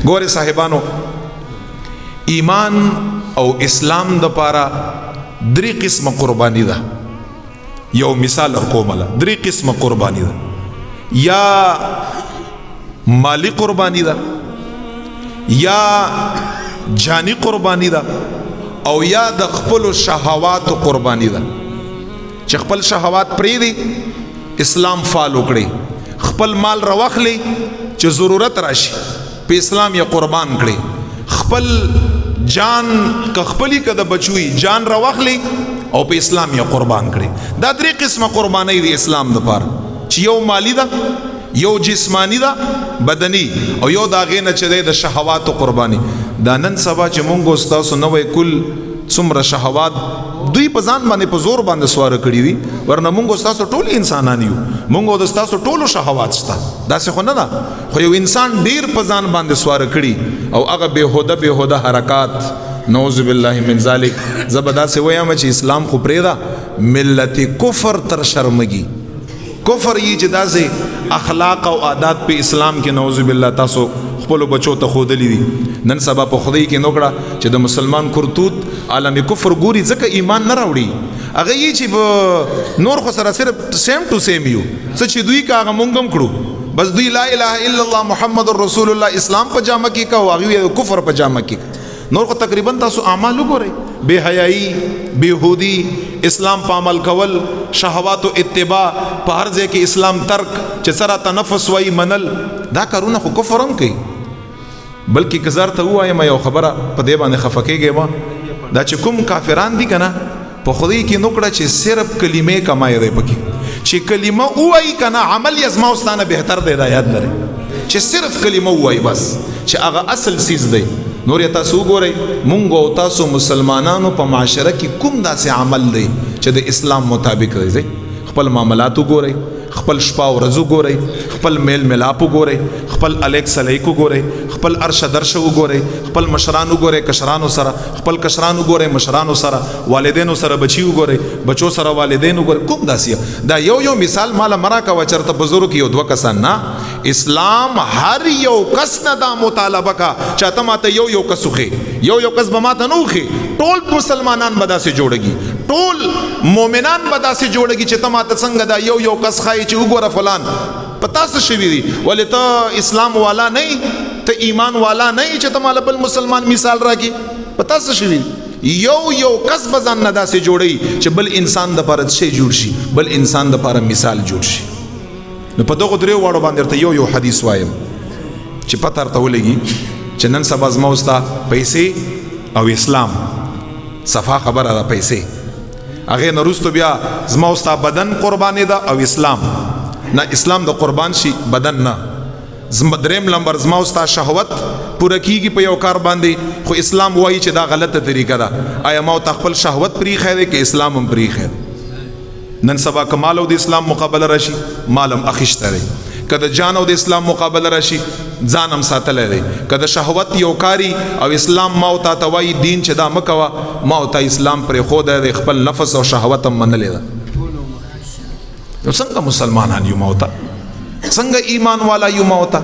ګوره صاحبانو، ایمان او اسلام د پاره درې قسمه قربانی ده. یو مثال ورکومله، درې قسمه قربانی ده. یا مالی قربانی ده، یا جانی قربانی ده، او یا د خپل شهوات قربانی ده. چې خپل شهوات پریدي اسلام فالو کړي، خپل مال راوخلي چې ضرورت راشي په اسلام یې قربان کړي، خپل جان که خپلی که د بچوي جان راوخلي او په اسلام یې قربان کړي. دا درې قسمه قربانۍ دی اسلام د پاره، چې یو مالی ده، یو جسمانی ده بدنی، او یو دا غې نه چې دی د شهواتو قربانی. دا نن سبا چې مونږ ستاسو نوې کل څومره شهوات دوی په ځان باندې په زور باندې سواره کړي دي، ورنه مونږ ستاسو ټول انسانان یو، مونږ د ستاسو ټولو شهوات شته، داسې خو نه ده. خو یو انسان ډیر په ځان باندې سواره کړي او هغه بېهوده حرکات، نعوذ بالله من ذلک. زه به داسې وایم چې اسلام خو پرېږده، ملت کفر تر شرمګي کفر یې چې داسې اخلاق او عادات په اسلام کې نعوذ بالله تاسو خپل بچو ته خودلی دي. نن سبا په خدای کې نوکړه چې د مسلمان کرتوت عالم کفر ګوري، ځکه ایمان نه راوړي. هغه یې چې نور خو سره صرف سیم ټو سیم یو، څه چې دوی کا هغه مونږ هم کړو، بس دوی لا اله الا الله محمد رسول الله اسلام په جامه کې کا، هغه کفر په جامه کې. نور خو تقریبا تاسو اعمال وګورئ، بے حیايي، بےهودي، اسلام په عمل کول، شهوات او اتباع، په هر ځای کې اسلام ترک، چې سره تنفس وای منل، دا کارونه خو کفر هم کوي. بلکې کزار ته وایم یو خبره په دې باندې خفکیږي ما، دا چې کوم کافران دي کنه په خدای کې نوکړه چې صرف کلمې کمای دی پکې، چې کلمه وای کنه عمل یې زما واستانه بهتر دی. دا یاد لري چې صرف کلمه وای بس، چې هغه اصل سیز دی. نور تاسو وګورئ مونږ او تاسو مسلمانانو په معاشره کې کوم داسې عمل دی چې د اسلام مطابق دی. خپل معاملات وګورئ، خپل شپه او ورځ وګورئ، خپل میل ملاپ وګورئ، خپل الیک سلیک وګورئ، خپل ارشه درشه وګورئ، خپل مشران وګورئ کشرانو سره، خپل کشران وګورئ مشرانو سره، والدینو سره بچي وګورئ، بچو سره والدین وګورئ. کوم داسې دا یو مثال مال مرا کا وچرته بزرګ یو دوه کسان نه، اسلام هر یو کس نه دا مطالبه کا چاته ماته یو کسوخه، یو کس به ماته نو خي، ټول مسلمانان به داسې جوړږي، ټول مؤمنان به داسې جوړږي چې ته ماته څنګه دا یو کس خای چې وګوره فلان پتا څه شوی دی، ولې ته اسلام والا نه، ته ایمان والا نه چې ته مال بل مسلمان مثال راکې، پتا څه شوی یو کس به ځان نه داسې جوړي چې بل انسان د پاره شی جوړ شي، بل انسان د پاره مثال جوړ شي. نو په دغه درې واړو باندې ته یو حدیث وایم چې پته ورته ولګي چې نن سبا زما وستا پیسې او اسلام صفا خبره ده. پیسې هغه نه وروسته بیا زما وستا بدن قرباني ده او اسلام نه، اسلام د قربان شي بدن نه. دریم لمبر زما وستا شهوت پوره کیږي په یو کار باندې، خو اسلام وایي چې دا غلطه طریقه ده. آیا ما ته خپل شهوت پریښی دی که اسلام هم پریښی دی؟ نن سبا که مال او د اسلام مقابله راشي مال هم اخیسته دی، که د جان او د اسلام مقابله راشي ځان هم ساتلی دی، که د شهوت یو کاری او اسلام ما او تا ته وایي دین چې دا مه کوه، ما او تا اسلام پرېښودی دی، خپل نفس او شهوت هم منلی ده. نو څنګه مسلمانان یو ما او تا، څنګه ایمان والا یو ما او تا؟